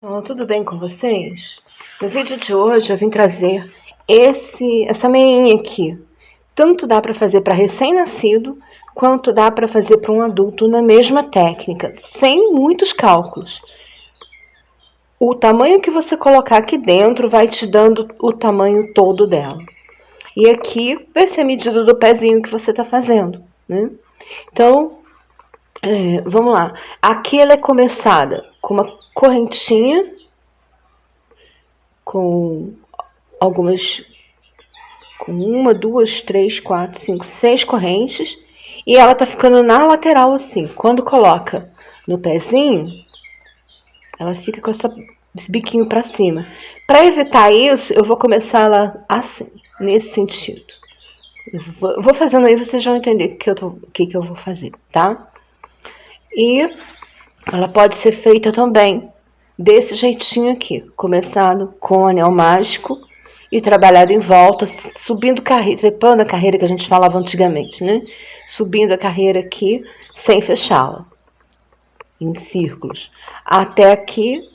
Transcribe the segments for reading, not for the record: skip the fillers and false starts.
Tudo bem com vocês? No vídeo de hoje eu vim trazer essa meinha aqui. Tanto dá para fazer para recém-nascido, quanto dá para fazer para um adulto na mesma técnica, sem muitos cálculos. O tamanho que você colocar aqui dentro vai te dando o tamanho todo dela. E aqui vai ser a medida do pezinho que você está fazendo, né? Então, vamos lá. Aqui ela é começada com uma correntinha, com uma, duas, três, quatro, cinco, seis correntes, e ela tá ficando na lateral assim. Quando coloca no pezinho, ela fica com esse biquinho para cima. Para evitar isso, eu vou começar ela assim, nesse sentido. Eu vou fazendo aí, vocês vão entender o que eu vou fazer, tá? E ela pode ser feita também desse jeitinho aqui, começado com o anel mágico e trabalhado em volta, subindo carreira, trepando a carreira que a gente falava antigamente, né? Subindo a carreira aqui, sem fechá-la, em círculos, até aqui,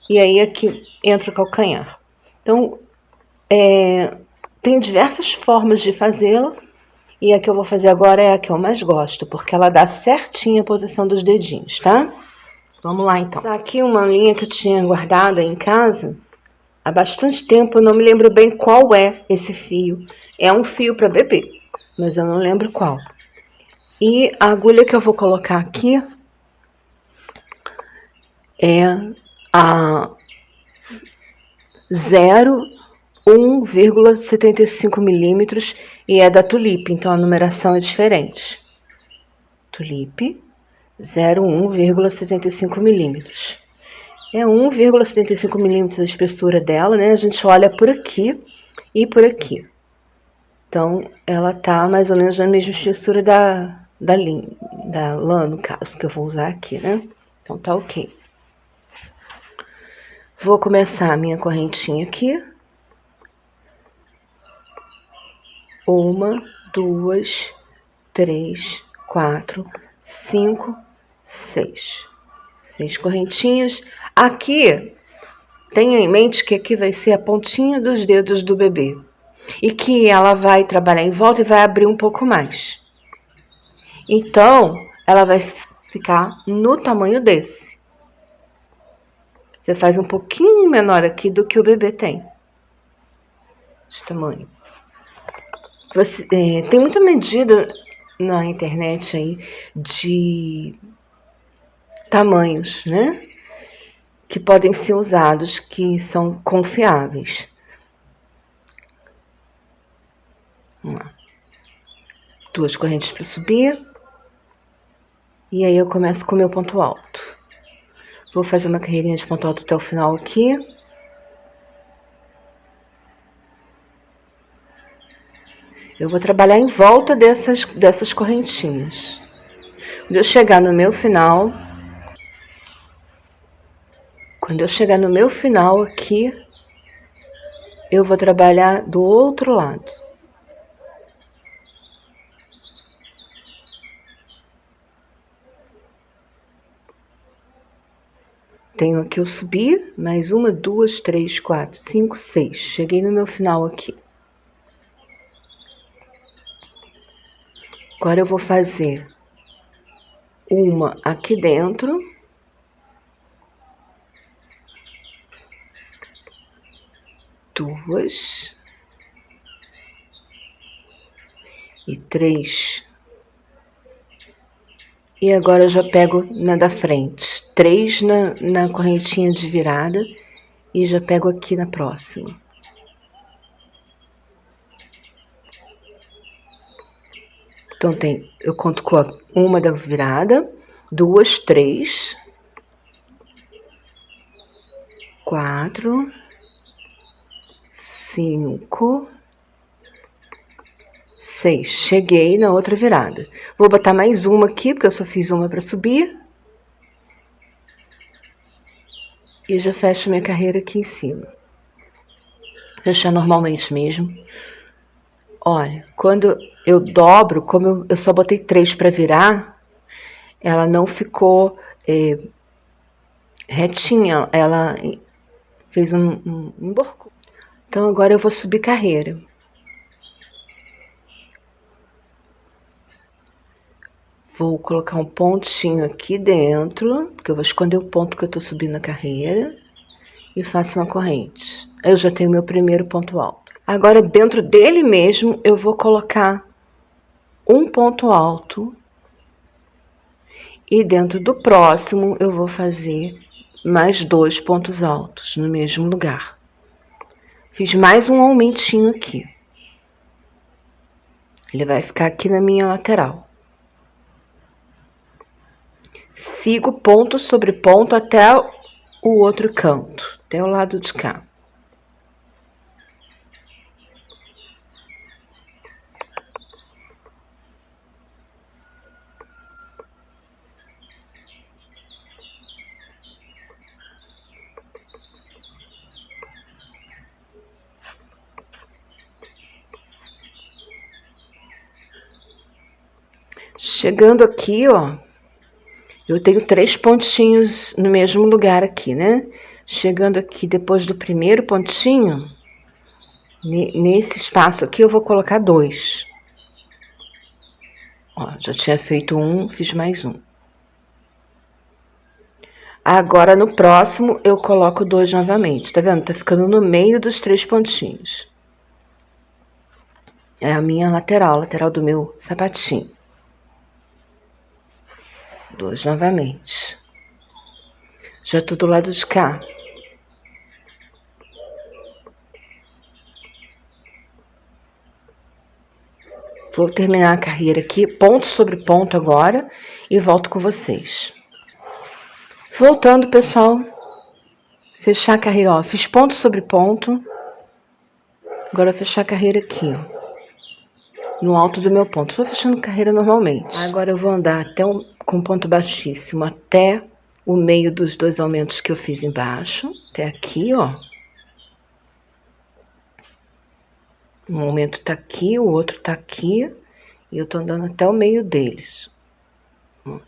e aí aqui entra o calcanhar. Então, tem diversas formas de fazê-la, e a que eu vou fazer agora é a que eu mais gosto, porque ela dá certinho a posição dos dedinhos, tá? Vamos lá, então. Essa aqui é uma linha que eu tinha guardada em casa há bastante tempo. Eu não me lembro bem qual é esse fio. É um fio para bebê, mas eu não lembro qual. E a agulha que eu vou colocar aqui é a 0,1,75 milímetros e é da Tulipe, então a numeração é diferente. Tulipe 0,1,75 milímetros. É 1,75 milímetros a espessura dela, né? A gente olha por aqui e por aqui. Então, ela tá mais ou menos na mesma espessura da lã, no caso, que eu vou usar aqui, né? Então, tá ok. Vou começar a minha correntinha aqui. 1, 2, 3, 4, 5, 6. 6 correntinhas. Aqui, tenha em mente que aqui vai ser a pontinha dos dedos do bebê. E que ela vai trabalhar em volta e vai abrir um pouco mais. Então, ela vai ficar no tamanho desse. Você faz um pouquinho menor aqui do que o bebê tem. De tamanho. Tem muita medida na internet aí de tamanhos, né? Que podem ser usados, que são confiáveis. Vamos lá. 2 correntes para subir. E aí eu começo com o meu ponto alto. Vou fazer uma carreirinha de ponto alto até o final aqui. Eu vou trabalhar em volta dessas correntinhas. Quando eu chegar no meu final aqui, eu vou trabalhar do outro lado. Tenho aqui eu subi, mais 1, 2, 3, 4, 5, 6. Cheguei no meu final aqui. Agora eu vou fazer uma aqui dentro. Duas. E 3. E agora eu já pego na da frente. 3 na correntinha de virada. E já pego aqui na próxima. Então, eu conto com uma da virada, 2, 3, 4, 5, 6. Cheguei na outra virada. Vou botar mais uma aqui, porque eu só fiz uma para subir. E já fecho minha carreira aqui em cima. Fechar normalmente mesmo. Olha, quando eu dobro, como eu só botei 3 para virar, ela não ficou retinha, ela fez um borcô. Então agora eu vou subir carreira. Vou colocar um pontinho aqui dentro, porque eu vou esconder o ponto que eu tô subindo a carreira, e faço uma corrente. Eu já tenho meu primeiro ponto alto. Agora, dentro dele mesmo, eu vou colocar um ponto alto, e dentro do próximo eu vou fazer mais 2 pontos altos no mesmo lugar. Fiz mais um aumentinho aqui. Ele vai ficar aqui na minha lateral. Sigo ponto sobre ponto até o outro canto, até o lado de cá. Chegando aqui, ó, eu tenho 3 pontinhos no mesmo lugar aqui, né? Chegando aqui depois do primeiro pontinho, nesse espaço aqui eu vou colocar 2. Ó, já tinha feito um, fiz mais um. Agora, no próximo, eu coloco 2 novamente, tá vendo? Tá ficando no meio dos 3 pontinhos. É a minha lateral do meu sapatinho. 2 novamente. Já tô do lado de cá. Vou terminar a carreira aqui, ponto sobre ponto agora, e volto com vocês. Voltando, pessoal. Fechar a carreira, ó. Fiz ponto sobre ponto. Agora, fechar a carreira aqui, ó. No alto do meu ponto. Estou fechando carreira normalmente. Agora, eu vou andar até com ponto baixíssimo, até o meio dos 2 aumentos que eu fiz embaixo. Até aqui, ó. Um aumento tá aqui, o outro tá aqui. E eu tô andando até o meio deles.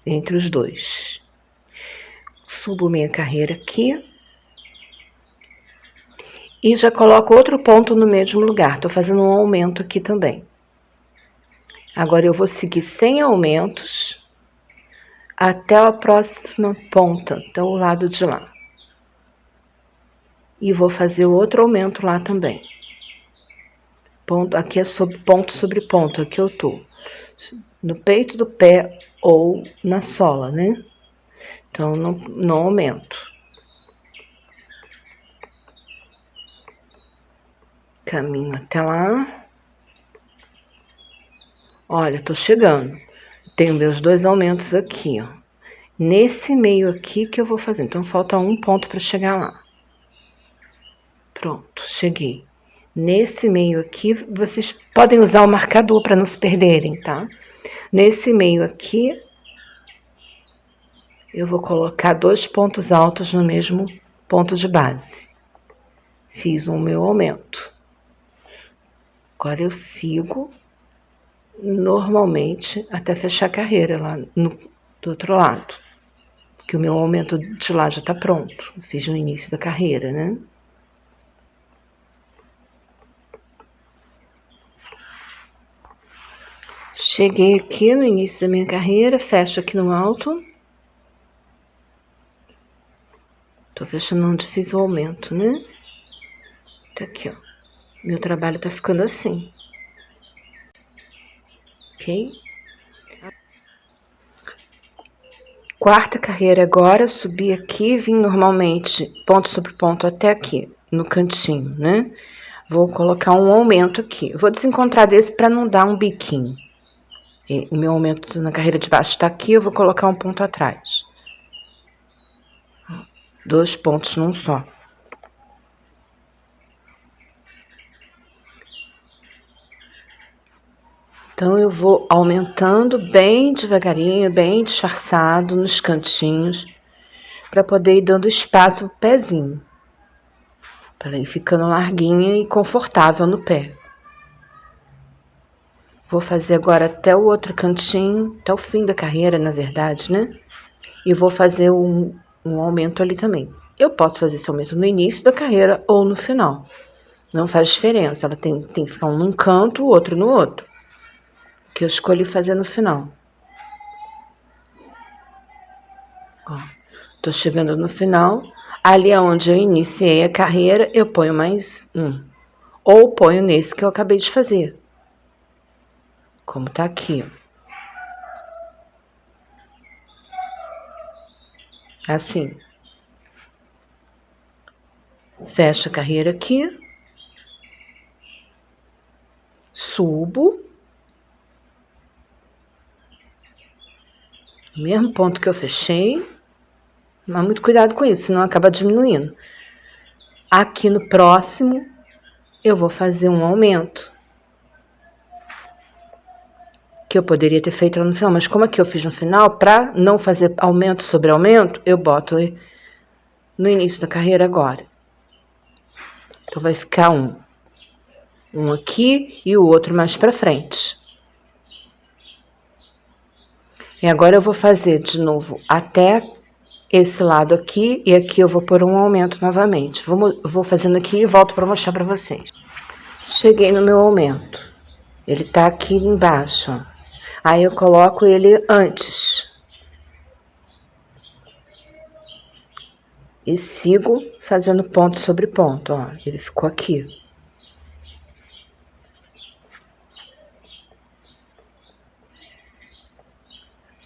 Entre os 2. Subo minha carreira aqui. E já coloco outro ponto no mesmo lugar. Tô fazendo um aumento aqui também. Agora, eu vou seguir sem aumentos até a próxima ponta, até o lado de lá. E vou fazer outro aumento lá também. Ponto, aqui é ponto sobre ponto, aqui eu tô no peito do pé ou na sola, né? Então, não aumento. Caminho até lá. Olha, tô chegando. Tenho meus 2 aumentos aqui, ó. Nesse meio aqui que eu vou fazer. Então, falta um ponto para chegar lá. Pronto, cheguei. Nesse meio aqui, vocês podem usar o marcador para não se perderem, tá? Nesse meio aqui, eu vou colocar 2 pontos altos no mesmo ponto de base. Fiz o meu aumento. Agora, eu sigo normalmente até fechar a carreira lá do outro lado. Porque o meu aumento de lá já tá pronto. Eu fiz no início da carreira, né? Cheguei aqui no início da minha carreira, fecho aqui no alto. Tô fechando onde fiz o aumento, né? Tá aqui, ó. Meu trabalho tá ficando assim. Ok? Quarta carreira agora, subi aqui, vim normalmente ponto sobre ponto até aqui, no cantinho, né? Vou colocar um aumento aqui. Eu vou desencontrar desse para não dar um biquinho. E o meu aumento na carreira de baixo tá aqui, eu vou colocar um ponto atrás. 2 pontos num só. Então, eu vou aumentando bem devagarinho, bem disfarçado nos cantinhos, para poder ir dando espaço pro pezinho. Para ir ficando larguinha e confortável no pé. Vou fazer agora até o outro cantinho, até o fim da carreira, na verdade, né? E vou fazer um aumento ali também. Eu posso fazer esse aumento no início da carreira ou no final. Não faz diferença, ela tem que ficar um num canto, o outro no outro. Que eu escolhi fazer no final. Ó, tô chegando no final. Ali é onde eu iniciei a carreira, eu ponho mais um. Ou ponho nesse que eu acabei de fazer. Como tá aqui, ó. Assim. Fecho a carreira aqui. Subo. Mesmo ponto que eu fechei. Mas muito cuidado com isso, senão acaba diminuindo. Aqui no próximo, eu vou fazer um aumento. Que eu poderia ter feito lá no final, mas como aqui eu fiz no final, para não fazer aumento sobre aumento, eu boto no início da carreira agora. Então, vai ficar um aqui e o outro mais para frente. E agora eu vou fazer de novo até esse lado aqui, e aqui eu vou pôr um aumento novamente. Vou fazendo aqui e volto para mostrar para vocês. Cheguei no meu aumento. Ele tá aqui embaixo, ó. Aí eu coloco ele antes. E sigo fazendo ponto sobre ponto, ó. Ele ficou aqui.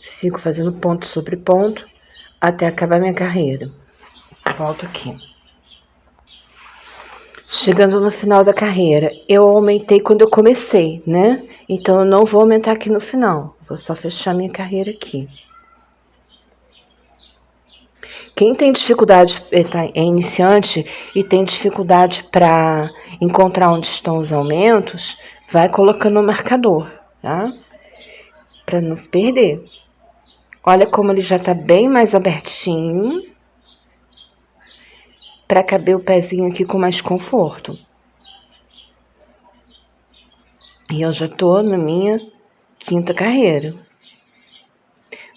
Sigo fazendo ponto sobre ponto até acabar minha carreira. Volto aqui. Chegando no final da carreira, eu aumentei quando eu comecei, né? Então, eu não vou aumentar aqui no final. Vou só fechar minha carreira aqui. Quem tem dificuldade, é iniciante e tem dificuldade para encontrar onde estão os aumentos, vai colocando no marcador, tá? Para não se perder. Olha como ele já tá bem mais abertinho. Para caber o pezinho aqui com mais conforto. E eu já tô na minha quinta carreira.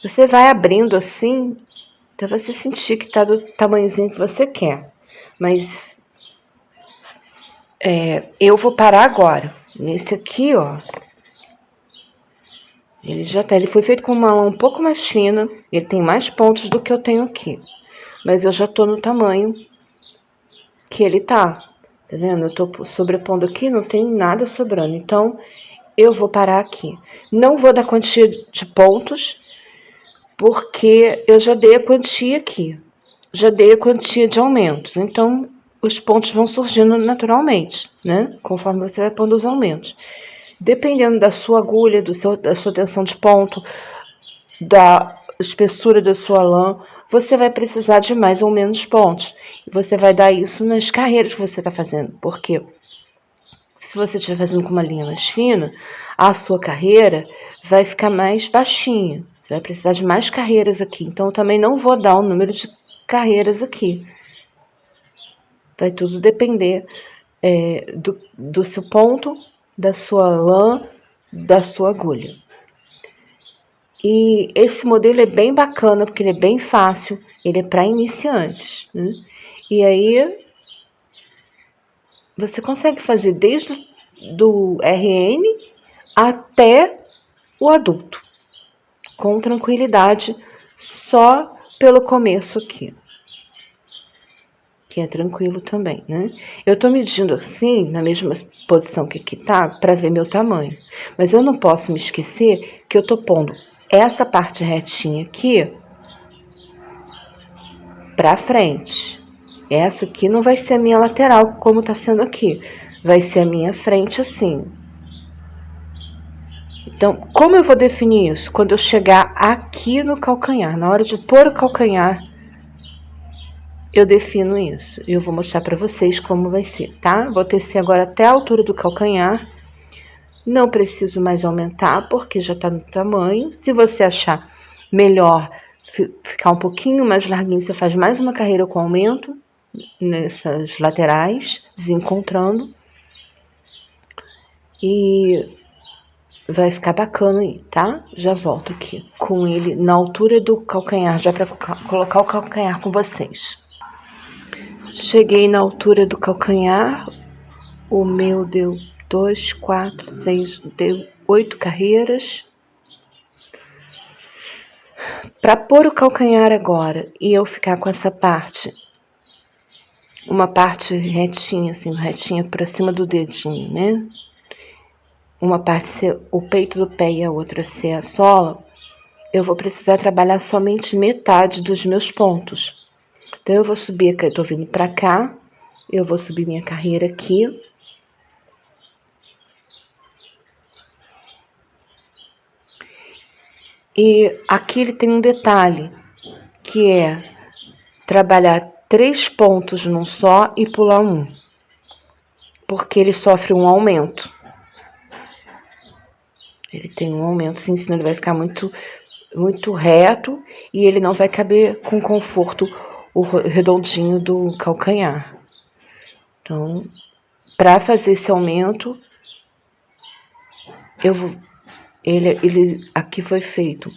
Você vai abrindo assim, até você sentir que tá do tamanhozinho que você quer. Mas eu vou parar agora. Nesse aqui, ó. Ele foi feito com uma mão um pouco mais fina. Ele tem mais pontos do que eu tenho aqui. Mas eu já tô no tamanho que ele tá vendo? Eu tô sobrepondo aqui, não tem nada sobrando. Então, eu vou parar aqui. Não vou dar quantia de pontos, porque eu já dei a quantia aqui. Já dei a quantia de aumentos. Então, os pontos vão surgindo naturalmente, né? Conforme você vai pondo os aumentos. Dependendo da sua agulha, da sua tensão de ponto, da espessura da sua lã, você vai precisar de mais ou menos pontos. E você vai dar isso nas carreiras que você está fazendo. Porque se você estiver fazendo com uma linha mais fina, a sua carreira vai ficar mais baixinha. Você vai precisar de mais carreiras aqui. Então, eu também não vou dar o número de carreiras aqui. Vai tudo depender do seu ponto, da sua lã, da sua agulha. E esse modelo é bem bacana, porque ele é bem fácil, ele é para iniciantes, né? E aí, você consegue fazer desde do RN até o adulto, com tranquilidade, só pelo começo aqui. Que é tranquilo também, né? Eu tô medindo assim, na mesma posição que aqui tá, para ver meu tamanho. Mas eu não posso me esquecer que eu tô pondo essa parte retinha aqui pra frente. Essa aqui não vai ser a minha lateral, como tá sendo aqui. Vai ser a minha frente assim. Então, como eu vou definir isso? Quando eu chegar aqui no calcanhar, na hora de pôr o calcanhar, eu defino isso. E eu vou mostrar pra vocês como vai ser, tá? Vou tecer agora até a altura do calcanhar. Não preciso mais aumentar, porque já tá no tamanho. Se você achar melhor ficar um pouquinho mais larguinho, você faz mais uma carreira com aumento nessas laterais, desencontrando. E vai ficar bacana aí, tá? Já volto aqui. com ele na altura do calcanhar, já para colocar o calcanhar com vocês. Cheguei na altura do calcanhar, o meu deu 2, 4, 6, deu 8 carreiras. Para pôr o calcanhar agora e eu ficar com essa parte, uma parte retinha, assim, retinha para cima do dedinho, né? Uma parte ser o peito do pé e a outra ser a sola, eu vou precisar trabalhar somente metade dos meus pontos. Então, eu vou subir aqui, eu tô vindo pra cá, eu vou subir minha carreira aqui. E aqui ele tem um detalhe, que é trabalhar 3 pontos num só e pular um. Porque ele sofre um aumento. Ele tem um aumento, sim, senão ele vai ficar muito reto e ele não vai caber com conforto o redondinho do calcanhar. Então, para fazer esse aumento, ele aqui foi feito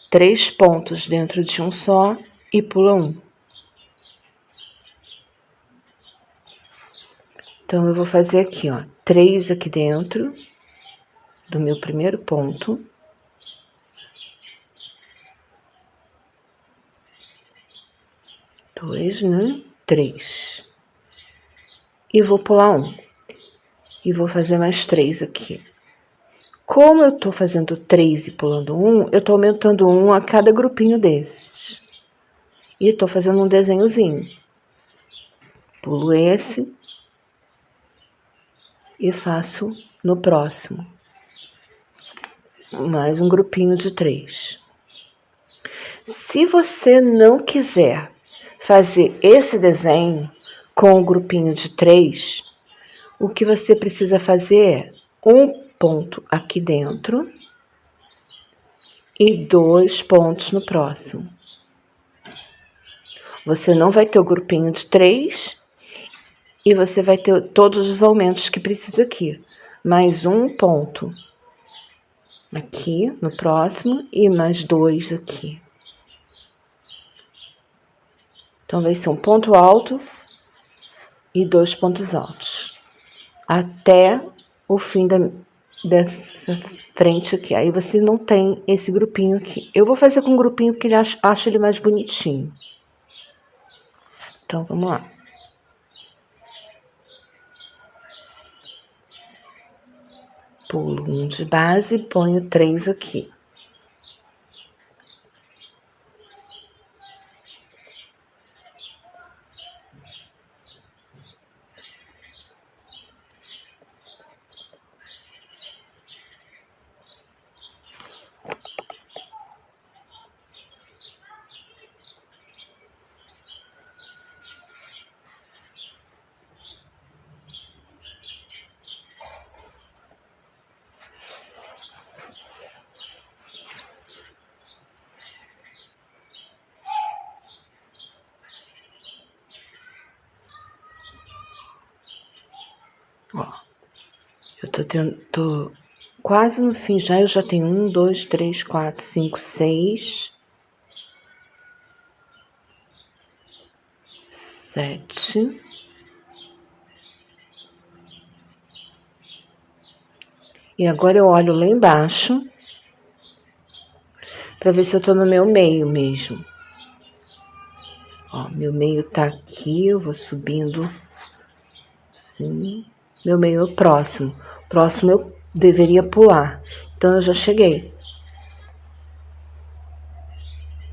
3 pontos dentro de um só e pula um. Então, eu vou fazer aqui, ó, 3 aqui dentro do meu primeiro ponto. 2, né? 3. E vou pular um. E vou fazer mais 3 aqui. Como eu tô fazendo 3 e pulando um, eu tô aumentando um a cada grupinho desses. E tô fazendo um desenhozinho. Pulo esse. E faço no próximo. Mais um grupinho de 3. Se você não quiser fazer esse desenho com o grupinho de 3, o que você precisa fazer é um ponto aqui dentro e 2 pontos no próximo. Você não vai ter o grupinho de 3 e você vai ter todos os aumentos que precisa aqui. Mais um ponto aqui no próximo e mais 2 aqui. Então, vai ser um ponto alto e 2 pontos altos. Até o fim dessa frente aqui. Aí, você não tem esse grupinho aqui. Eu vou fazer com um grupinho porque ele acho ele mais bonitinho. Então, vamos lá. Pulo um de base e ponho 3 aqui. Ó, eu tô quase no fim já, eu já tenho 1, 2, 3, 4, 5, 6, 7. E agora eu olho lá embaixo para ver se eu tô no meu meio mesmo. Ó, meu meio tá aqui, eu vou subindo assim. Meu meio é o próximo. Próximo eu deveria pular. Então, eu já cheguei.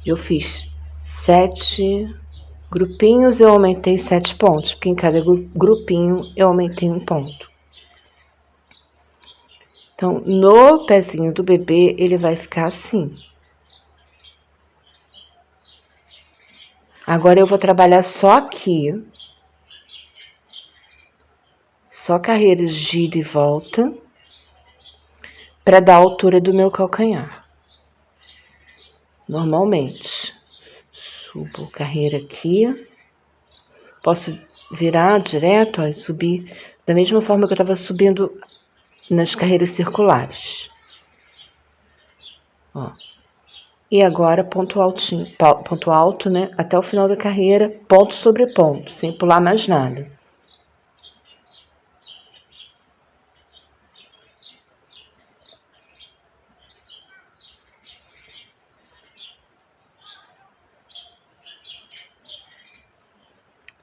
Eu fiz 7 grupinhos, eu aumentei 7 pontos. Porque em cada grupinho eu aumentei um ponto. Então, no pezinho do bebê, ele vai ficar assim. Agora, eu vou trabalhar só aqui. Só carreiras gira e volta. Para dar a altura do meu calcanhar. Normalmente. Subo carreira aqui. Posso virar direto, ó, e subir da mesma forma que eu estava subindo nas carreiras circulares. Ó. E agora ponto altinho, ponto alto, né? Até o final da carreira, ponto sobre ponto, sem pular mais nada.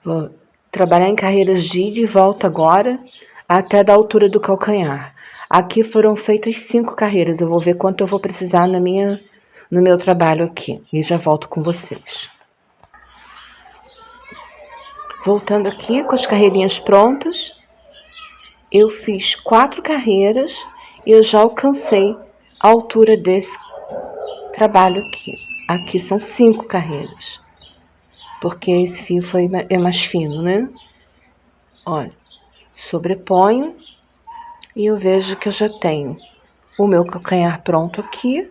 Vou trabalhar em carreiras de ida e volta agora, até da altura do calcanhar. Aqui foram feitas 5 carreiras. Eu vou ver quanto eu vou precisar no meu trabalho aqui. E já volto com vocês. Voltando aqui com as carreirinhas prontas. Eu fiz 4 carreiras e eu já alcancei a altura desse trabalho aqui. Aqui são 5 carreiras. Porque esse fio é mais fino, né? Olha, sobreponho e eu vejo que eu já tenho o meu calcanhar pronto aqui.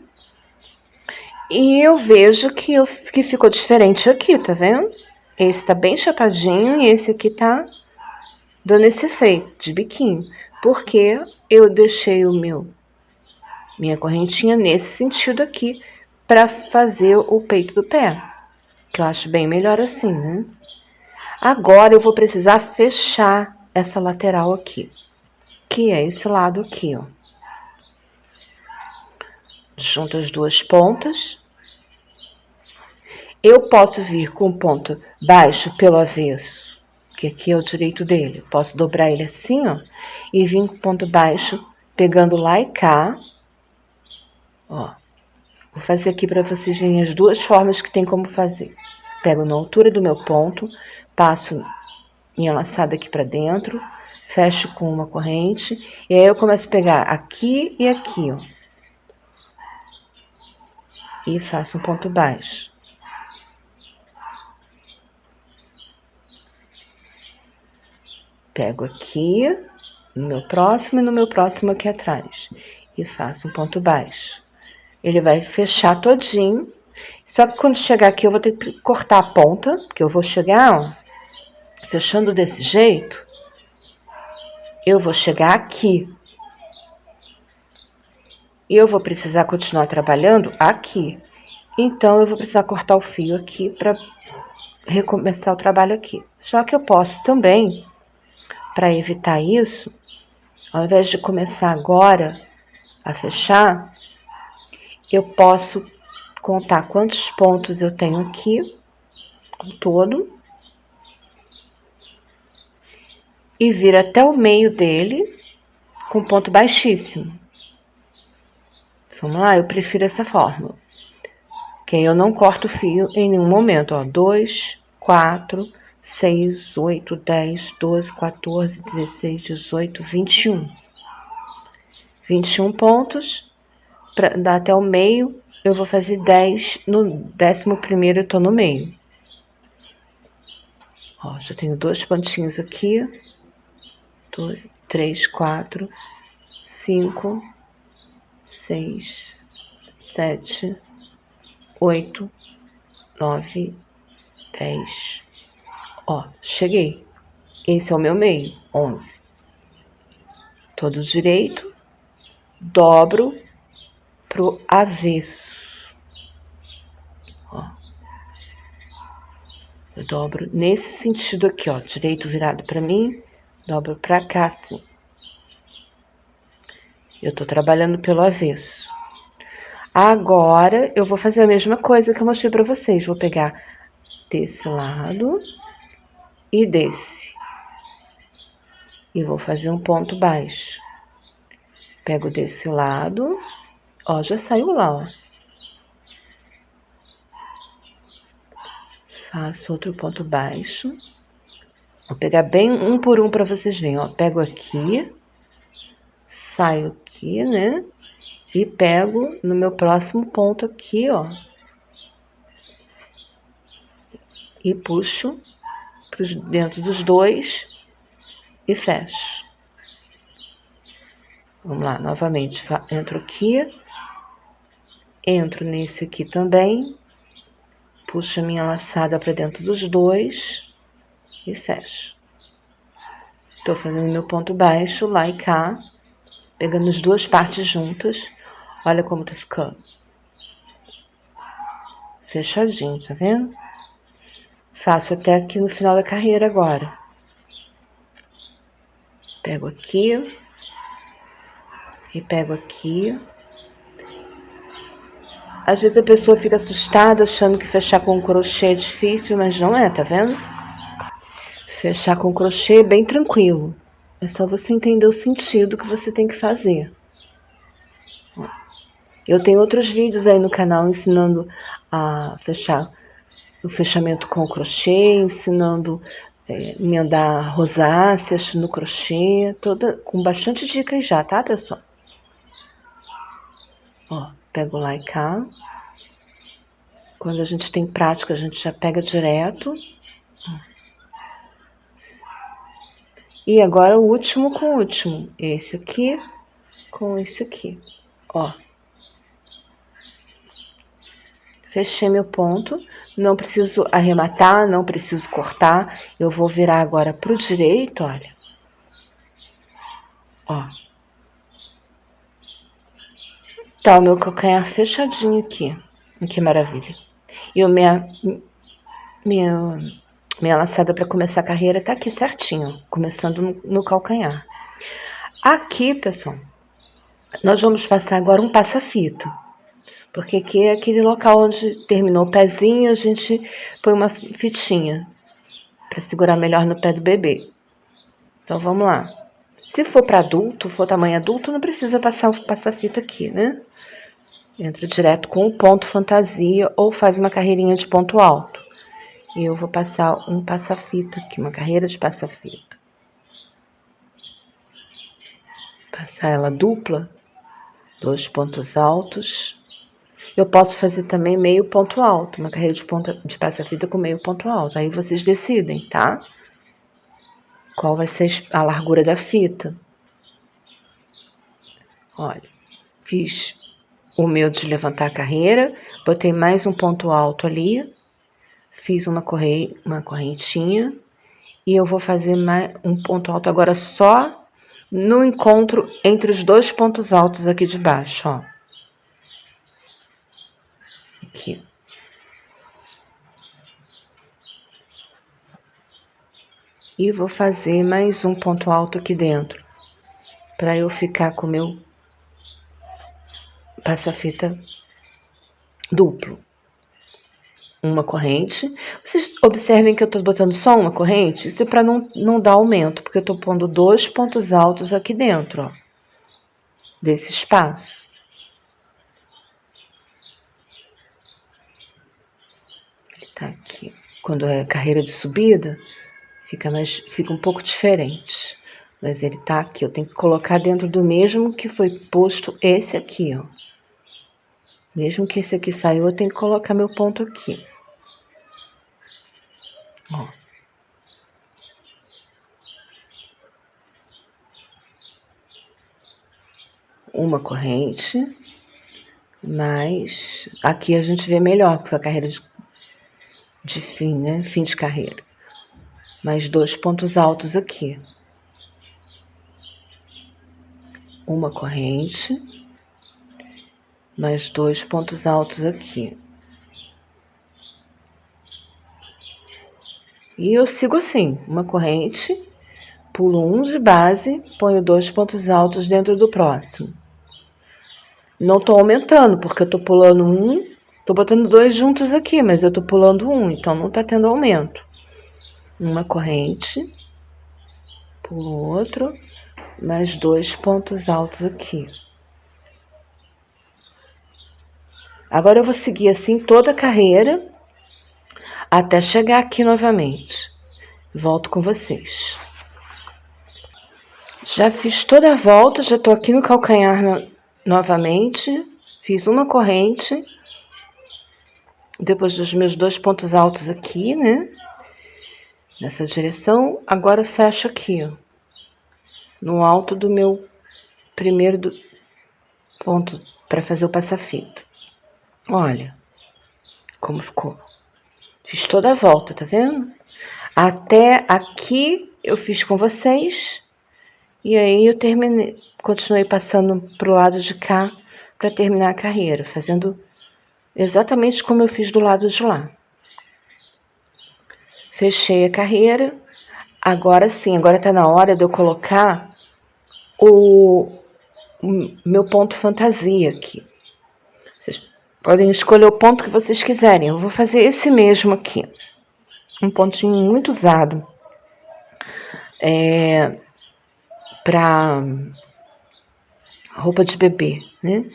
E eu vejo que ficou diferente aqui, tá vendo? Esse tá bem chapadinho e esse aqui tá dando esse efeito de biquinho. Porque eu deixei minha correntinha nesse sentido aqui para fazer o peito do pé. Que eu acho bem melhor assim, né? Agora eu vou precisar fechar essa lateral aqui. Que é esse lado aqui, ó. Junto as duas pontas. Eu posso vir com o ponto baixo pelo avesso, que aqui é o direito dele. Posso dobrar ele assim, ó, e vir com o ponto baixo, pegando lá e cá. Ó, vou fazer aqui para vocês verem as duas formas que tem como fazer. Pego na altura do meu ponto, passo minha laçada aqui para dentro, fecho com uma corrente, e aí eu começo a pegar aqui e aqui, ó. E faço um ponto baixo. Pego aqui, no meu próximo e no meu próximo aqui atrás. E faço um ponto baixo. Ele vai fechar todinho. Só que quando chegar aqui eu vou ter que cortar a ponta, porque eu vou chegar, ó, fechando desse jeito. Eu vou chegar aqui. E eu vou precisar continuar trabalhando aqui. Então, eu vou precisar cortar o fio aqui para recomeçar o trabalho aqui. Só que eu posso também, para evitar isso, ao invés de começar agora a fechar, eu posso contar quantos pontos eu tenho aqui, ao todo, e vir até o meio dele com ponto baixíssimo. Vamos lá, eu prefiro essa forma. Que aí eu não corto o fio em nenhum momento, ó. 2, 4, 6, 8, 10, 12, 14, 16, 18, 21. 21 pontos, para dar até o meio, eu vou fazer 10, no 11º eu tô no meio. Ó, já tenho 2 pontinhos aqui. 2, 3, 4, 5, 6, 7, 8, 9, 10. Ó, cheguei. Esse é o meu meio, 11. Todo direito, dobro pro avesso. Ó. Eu dobro nesse sentido aqui, ó, direito virado pra mim, dobro pra cá, assim. Eu tô trabalhando pelo avesso. Agora, eu vou fazer a mesma coisa que eu mostrei pra vocês. Vou pegar desse lado e desse. E vou fazer um ponto baixo. Pego desse lado, ó, já saiu lá, ó. Faço outro ponto baixo. Vou pegar bem um por um para vocês verem, ó. Pego aqui, saio aqui, né? E pego no meu próximo ponto aqui, ó. E puxo dentro dos dois e fecho. Vamos lá, novamente, entro aqui, entro nesse aqui também, puxo a minha laçada para dentro dos dois e fecho. Tô fazendo meu ponto baixo lá e cá, pegando as duas partes juntas. Olha como tá ficando. fechadinho, tá vendo? Faço até aqui no final da carreira agora. Pego aqui e pego aqui. Às vezes a pessoa fica assustada achando que fechar com crochê é difícil, mas não é, tá vendo? Fechar com crochê é bem tranquilo. É só você entender o sentido que você tem que fazer. Eu tenho outros vídeos aí no canal ensinando a fechar o fechamento com crochê, ensinando emendar rosáceas no crochê, toda com bastante dicas já, tá, pessoal? Ó, pego lá e cá. Quando a gente tem prática, a gente já pega direto. E agora o último com o último. Esse aqui com esse aqui. Ó. Fechei meu ponto. Não preciso arrematar, não preciso cortar. Eu vou virar agora pro direito, olha. Ó. Tá o meu calcanhar fechadinho aqui. Que maravilha. E o minha laçada para começar a carreira tá aqui certinho, começando no calcanhar. Aqui, pessoal, nós vamos passar agora um passa-fita. Porque aqui é aquele local onde terminou o pezinho, a gente põe uma fitinha para segurar melhor no pé do bebê. Então, vamos lá. Se for para adulto, for tamanho adulto, não precisa passar o passa-fita aqui, né? Entra direto com o ponto fantasia ou faz uma carreirinha de ponto alto. E eu vou passar um passa-fita aqui, uma carreira de passa-fita. Passar ela dupla, 2 pontos altos. Eu posso fazer também meio ponto alto, uma carreira de passa-fita com meio ponto alto. Aí vocês decidem, tá? Qual vai ser a largura da fita. Olha, fiz o meu de levantar a carreira, botei mais um ponto alto ali, fiz uma correntinha e eu vou fazer mais um ponto alto agora só no encontro entre os 2 pontos altos aqui de baixo, ó. Aqui. E vou fazer mais um ponto alto aqui dentro, para eu ficar com o meu passa-fita duplo. Uma corrente. Vocês observem que eu tô botando só uma corrente, isso é para não dar aumento, porque eu tô pondo 2 pontos altos aqui dentro, ó, desse espaço. Ele tá aqui. Quando é carreira de subida, fica um pouco diferente. Mas ele tá aqui, eu tenho que colocar dentro do mesmo que foi posto esse aqui, ó. Mesmo que esse aqui saiu, eu tenho que colocar meu ponto aqui. Ó. Uma corrente, mas aqui a gente vê melhor, porque foi a carreira de fim, né? Fim de carreira. Mais 2 pontos altos aqui. Uma corrente, mais 2 pontos altos aqui. E eu sigo assim, uma corrente, pulo um de base, ponho 2 pontos altos dentro do próximo. Não tô aumentando, porque eu tô pulando um, tô botando 2 juntos aqui, mas eu tô pulando um, então não tá tendo aumento. Uma corrente, pulo outro, mais 2 pontos altos aqui. Agora eu vou seguir assim toda a carreira, até chegar aqui novamente. Volto com vocês. Já fiz toda a volta, já tô aqui no calcanhar novamente. Fiz uma corrente. Depois dos meus 2 pontos altos aqui, né? Nessa direção. Agora fecho aqui, ó. No alto do meu primeiro ponto para fazer o passa-fita. Olha como ficou. Fiz toda a volta, tá vendo? Até aqui eu fiz com vocês. E aí eu continuei passando pro lado de cá para terminar a carreira, fazendo exatamente como eu fiz do lado de lá. Fechei a carreira. Agora sim, agora tá na hora de eu colocar o meu ponto fantasia aqui. Vocês podem escolher o ponto que vocês quiserem. Eu vou fazer esse mesmo aqui. Um pontinho muito usado. Para roupa de bebê, né?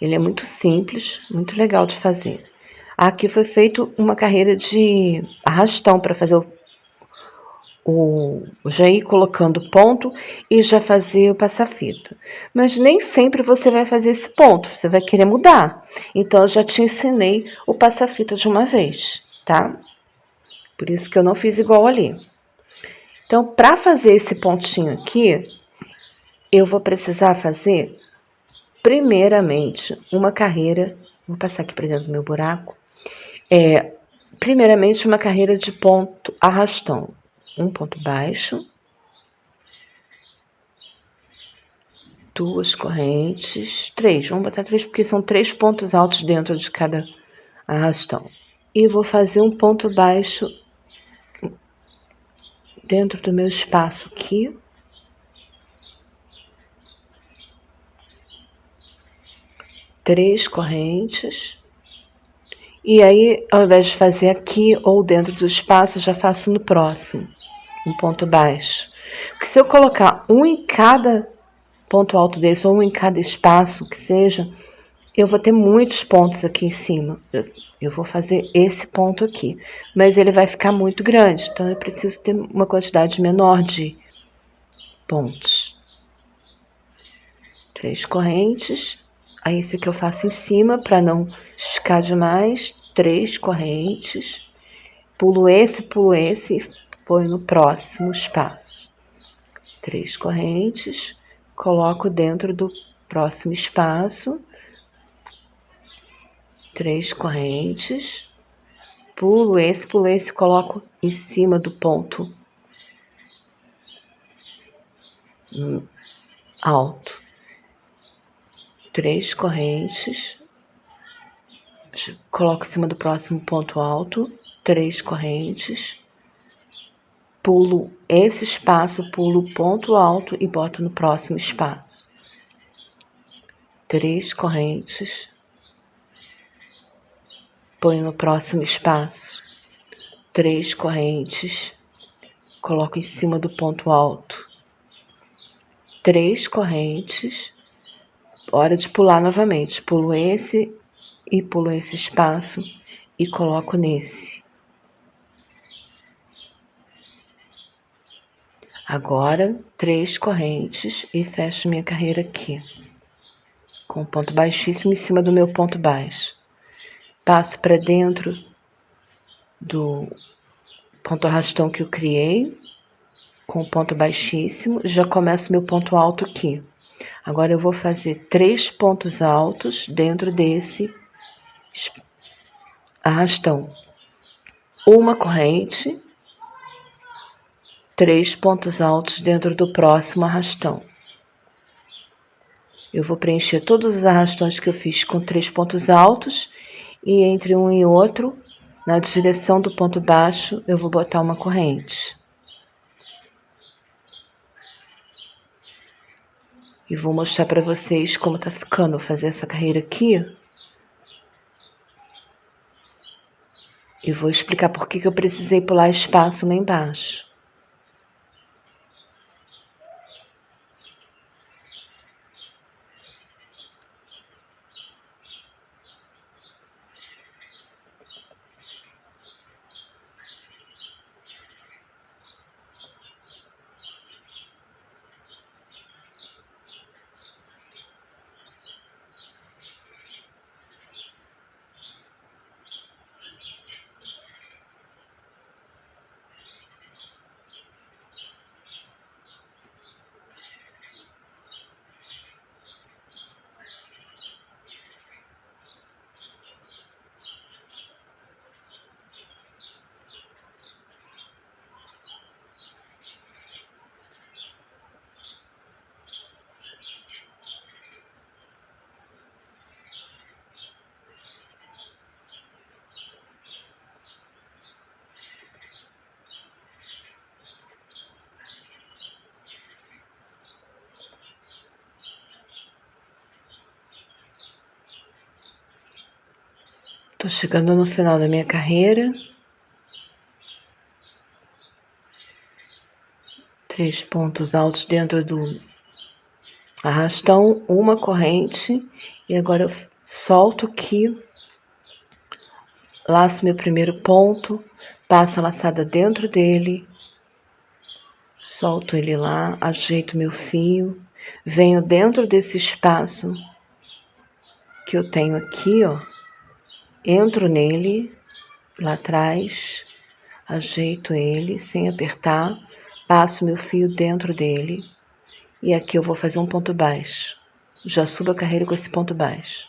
Ele é muito simples, muito legal de fazer. Aqui foi feito uma carreira de arrastão para fazer já ir colocando ponto e já fazer o passafita. Mas nem sempre você vai fazer esse ponto, você vai querer mudar. Então eu já te ensinei o passafita de uma vez, tá? Por isso que eu não fiz igual ali. Então, para fazer esse pontinho aqui, eu vou precisar fazer primeiramente uma carreira, vou passar aqui para dentro do meu buraco, primeiramente uma carreira de ponto arrastão, um ponto baixo, 2 correntes, 3, vamos botar 3 porque são 3 pontos altos dentro de cada arrastão. E vou fazer um ponto baixo dentro do meu espaço aqui. 3 correntes. E aí, ao invés de fazer aqui ou dentro do espaço, eu já faço no próximo, um ponto baixo. Porque se eu colocar um em cada ponto alto desse, ou um em cada espaço que seja, eu vou ter muitos pontos aqui em cima. Eu vou fazer esse ponto aqui, mas ele vai ficar muito grande, então eu preciso ter uma quantidade menor de pontos. 3 correntes. Aí esse aqui eu faço em cima para não esticar demais. 3 correntes. Pulo esse e ponho no próximo espaço. 3 correntes. Coloco dentro do próximo espaço. 3 correntes. Pulo esse, coloco em cima do ponto alto. 3 correntes. Coloco em cima do próximo ponto alto, 3 correntes, pulo esse espaço, pulo o ponto alto e boto no próximo espaço. 3 correntes, ponho no próximo espaço. 3 correntes, coloco em cima do ponto alto. 3 correntes, hora de pular novamente. Pulo esse espaço e coloco nesse. Agora, 3 correntes e fecho minha carreira aqui, com ponto baixíssimo em cima do meu ponto baixo. Passo para dentro do ponto arrastão que eu criei, com ponto baixíssimo, já começo meu ponto alto aqui. Agora eu vou fazer 3 pontos altos dentro desse arrastão. Uma corrente, 3 pontos altos dentro do próximo arrastão. Eu vou preencher todos os arrastões que eu fiz com 3 pontos altos e entre um e outro, na direção do ponto baixo, eu vou botar uma corrente. E vou mostrar para vocês como tá ficando. Vou fazer essa carreira aqui. E vou explicar por que eu precisei pular espaço lá embaixo. Tô chegando no final da minha carreira. 3 pontos altos dentro do arrastão, uma corrente. E agora eu solto aqui, laço meu primeiro ponto, passo a laçada dentro dele, solto ele lá, ajeito meu fio, venho dentro desse espaço que eu tenho aqui, ó, entro nele, lá atrás, ajeito ele sem apertar, passo meu fio dentro dele e aqui eu vou fazer um ponto baixo. Já subo a carreira com esse ponto baixo.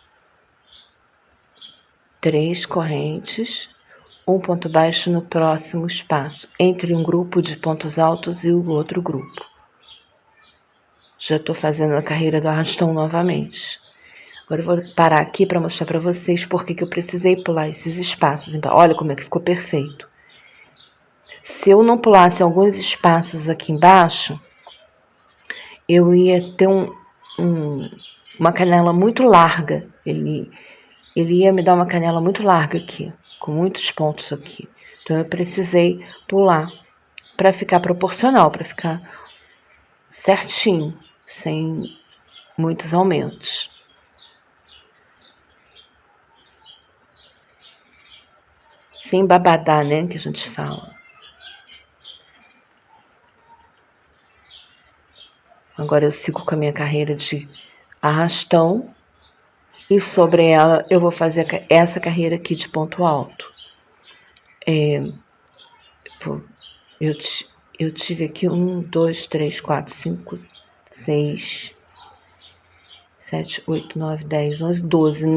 3 correntes, um ponto baixo no próximo espaço, entre um grupo de pontos altos e o outro grupo. Já estou fazendo a carreira do arrastão novamente. Agora eu vou parar aqui para mostrar para vocês por que eu precisei pular esses espaços. Olha como é que ficou perfeito. Se eu não pulasse alguns espaços aqui embaixo, eu ia ter uma canela muito larga. Ele ia me dar uma canela muito larga aqui, com muitos pontos aqui. Então eu precisei pular para ficar proporcional, para ficar certinho, sem muitos aumentos. Sem babadar, né, que a gente fala. Agora eu sigo com a minha carreira de arrastão e sobre ela eu vou fazer essa carreira aqui de ponto alto. Eu tive aqui 1, 2, 3, 4, 5, 6, 7, 8, 9, 10, 11, 12.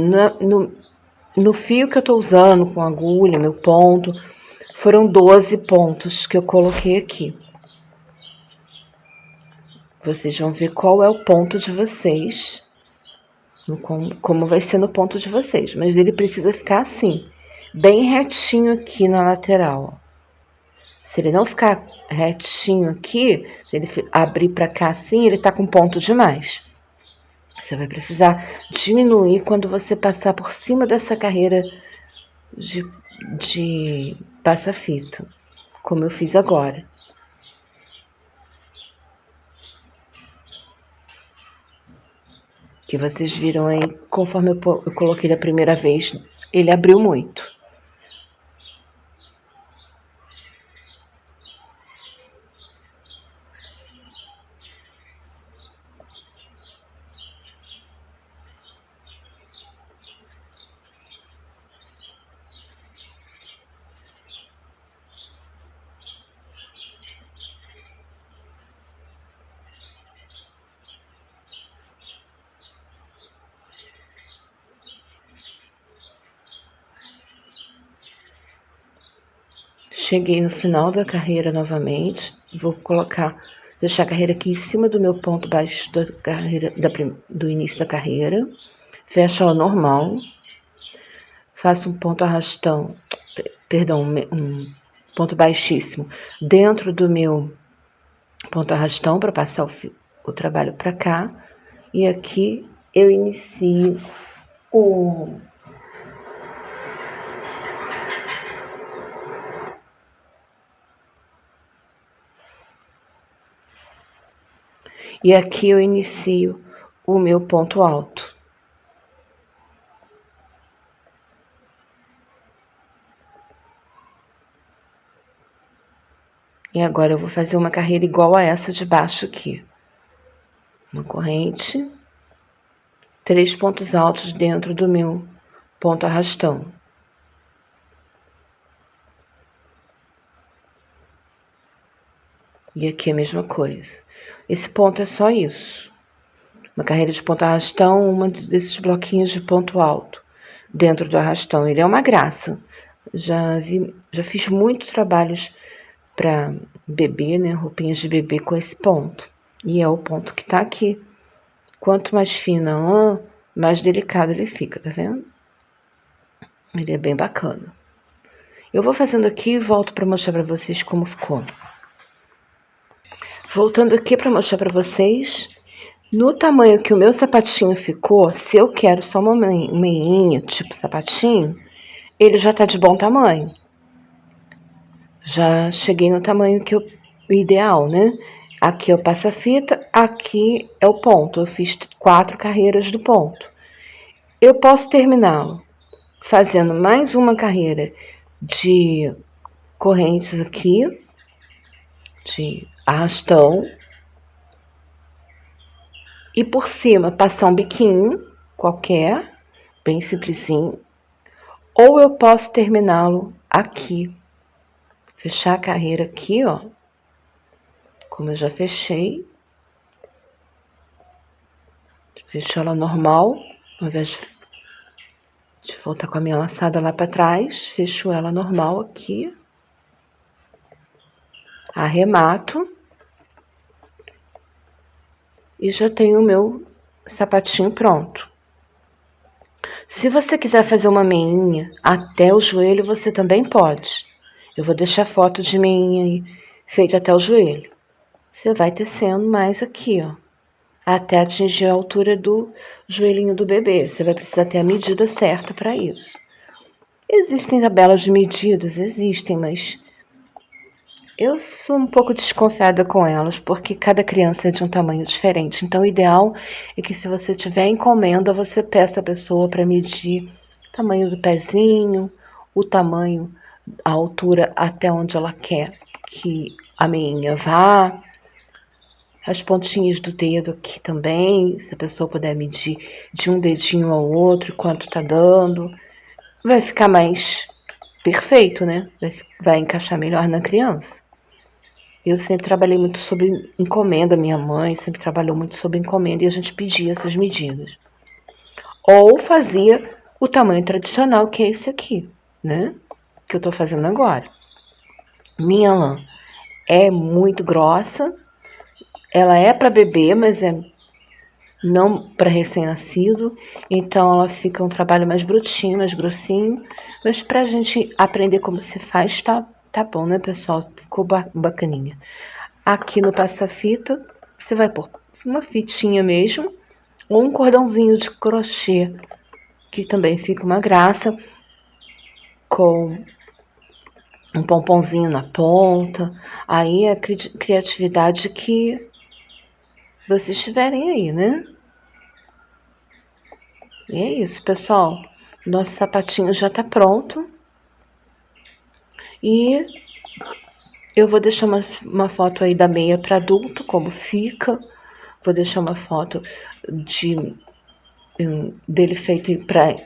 No fio que eu tô usando com agulha, meu ponto, foram 12 pontos que eu coloquei aqui. Vocês vão ver qual é o ponto de vocês, como vai ser no ponto de vocês. Mas ele precisa ficar assim, bem retinho aqui na lateral. Se ele não ficar retinho aqui, se ele abrir para cá assim, ele tá com ponto demais. Você vai precisar diminuir quando você passar por cima dessa carreira de passa-fito, como eu fiz agora. Que vocês viram aí, conforme eu coloquei da primeira vez, ele abriu muito. Cheguei no final da carreira novamente, vou deixar a carreira aqui em cima do meu ponto baixo da carreira, do início da carreira, fecho ela normal, faço um ponto arrastão, um ponto baixíssimo dentro do meu ponto arrastão para passar o trabalho para cá, e aqui eu inicio o E aqui eu inicio o meu ponto alto. E agora eu vou fazer uma carreira igual a essa de baixo aqui. Uma corrente, 3 pontos altos dentro do meu ponto arrastão. E aqui a mesma coisa. Esse ponto é só isso. Uma carreira de ponto arrastão, uma desses bloquinhos de ponto alto dentro do arrastão. Ele é uma graça. Já fiz muitos trabalhos para bebê, né? Roupinhas de bebê com esse ponto. E é o ponto que tá aqui. Quanto mais fina, mais delicado ele fica, tá vendo? Ele é bem bacana. Eu vou fazendo aqui e volto para mostrar para vocês como ficou. Voltando aqui para mostrar para vocês, no tamanho que o meu sapatinho ficou, se eu quero só uma meinha, tipo sapatinho, ele já tá de bom tamanho. Já cheguei no tamanho que o ideal, né? Aqui é o passa-fita, aqui é o ponto. Eu fiz 4 carreiras do ponto. Eu posso terminá-lo fazendo mais uma carreira de correntes aqui, de arrastão, e por cima passar um biquinho qualquer, bem simplesinho, ou eu posso terminá-lo aqui, fechar a carreira aqui, ó, como eu já fechei, fecho ela normal, ao invés de voltar com a minha laçada lá para trás, fecho ela normal aqui, arremato, e já tenho o meu sapatinho pronto. Se você quiser fazer uma meinha até o joelho, você também pode. Eu vou deixar foto de meinha feita até o joelho. Você vai tecendo mais aqui, ó, até atingir a altura do joelhinho do bebê. Você vai precisar ter a medida certa para isso. Existem tabelas de medidas, existem, mas eu sou um pouco desconfiada com elas, porque cada criança é de um tamanho diferente. Então, o ideal é que, se você tiver encomenda, você peça a pessoa para medir o tamanho do pezinho, o tamanho, a altura até onde ela quer que a meinha vá, as pontinhas do dedo aqui também, se a pessoa puder medir de um dedinho ao outro, quanto tá dando, vai ficar mais perfeito, né? Vai encaixar melhor na criança. Eu sempre trabalhei muito sob encomenda, minha mãe sempre trabalhou muito sob encomenda e a gente pedia essas medidas. Ou fazia o tamanho tradicional, que é esse aqui, né? Que eu tô fazendo agora. Minha lã é muito grossa, ela é para bebê, mas é não para recém-nascido, então ela fica um trabalho mais brutinho, mais grossinho, mas pra gente aprender como se faz, tá bom, né, pessoal? Ficou bacaninha. Aqui no passa-fita, você vai pôr uma fitinha mesmo, ou um cordãozinho de crochê, que também fica uma graça, com um pomponzinho na ponta. Aí é a criatividade que vocês tiverem aí, né? E é isso, pessoal. Nosso sapatinho já tá pronto. E eu vou deixar uma foto aí da meia para adulto, como fica. Vou deixar uma foto dele feito para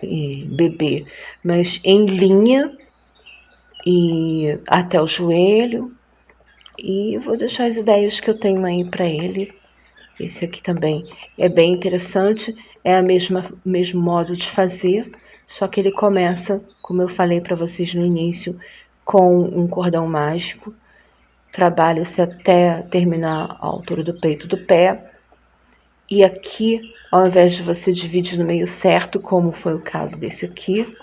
bebê, mas em linha e até o joelho. E vou deixar as ideias que eu tenho aí para ele. Esse aqui também é bem interessante, é a mesmo modo de fazer, só que ele começa, como eu falei para vocês no início, com um cordão mágico. Trabalha-se até terminar a altura do peito do pé. E aqui, ao invés de você dividir no meio certo, como foi o caso desse aqui,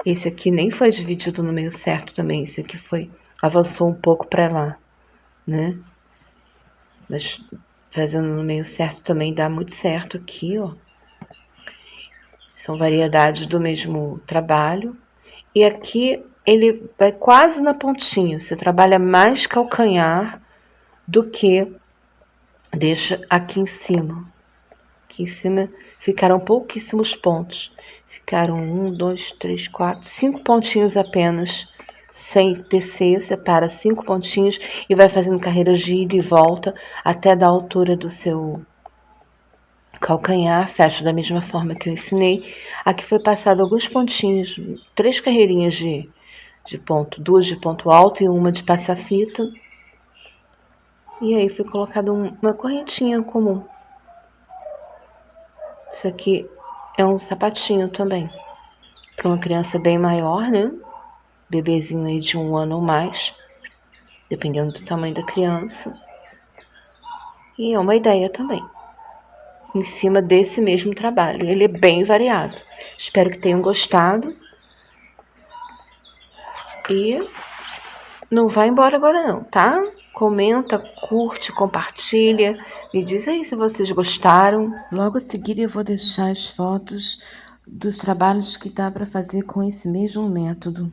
esse aqui nem foi dividido no meio certo também, esse aqui avançou um pouco para lá, né? Mas fazendo no meio certo também dá muito certo aqui, ó. São variedades do mesmo trabalho. E aqui ele vai quase na pontinha. Você trabalha mais calcanhar do que deixa aqui em cima. Aqui em cima ficaram pouquíssimos pontos. Ficaram 1, 2, 3, 4, 5 pontinhos apenas. Sem tecer, separa 5 pontinhos e vai fazendo carreiras de ida e volta até da altura do seu calcanhar. Fecha da mesma forma que eu ensinei. Aqui foi passado alguns pontinhos, 3 carreirinhas de ponto, 2 de ponto alto e uma de passa-fita. E aí foi colocado uma correntinha comum. Isso aqui é um sapatinho também, para uma criança bem maior, né? Bebezinho aí de 1 ano ou mais, dependendo do tamanho da criança. E é uma ideia também, em cima desse mesmo trabalho. Ele é bem variado. Espero que tenham gostado. E não vai embora agora não, tá? Comenta, curte, compartilha. Me diz aí se vocês gostaram. Logo a seguir eu vou deixar as fotos dos trabalhos que dá para fazer com esse mesmo método.